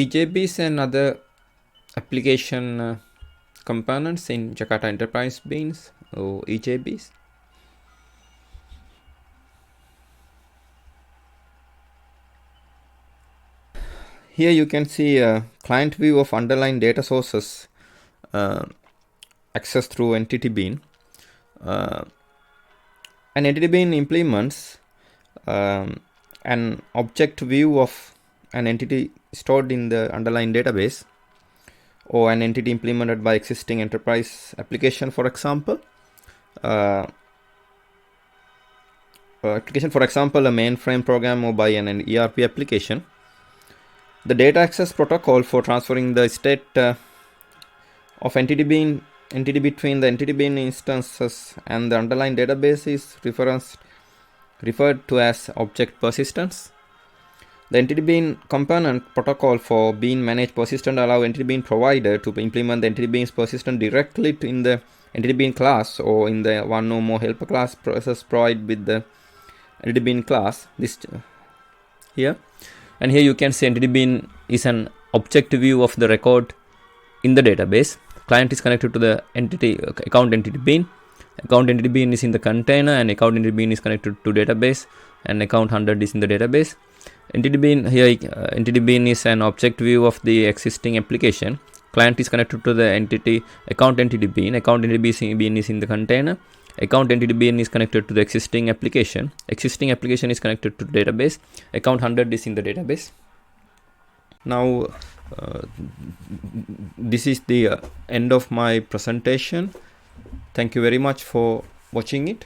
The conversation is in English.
EJBs and other application components in Jakarta Enterprise Beans or EJBs. Here you can see a client view of underlying data sources accessed through entity bean. An entity bean implements an object view of an entity stored in the underlying database, or an entity implemented by existing enterprise application, for example. Application, for example, a mainframe program, or by an ERP application. The data access protocol for transferring the state of entity between the entity bean instances and the underlying database is referred to as object persistence. The entity bean component protocol for bean managed persistent allow entity bean provider to implement the entity bean's persistent directly in the entity bean class or in the one or more helper class process provided with the entity bean class. This here. And here you can see entity bean is an object view of the record in the database. Client is connected to the account entity bean. Account entity bean is in the container, and account entity bean is connected to database, and account 100 is in the database. Entity bean here, entity bean is an object view of the existing application. Client is connected to the account entity bean. Account entity bean is in the container. Account entity bean is connected to the existing application. Existing application is connected to the database. Account 100 is in the database. Now this is the end of my presentation. Thank you very much for watching it.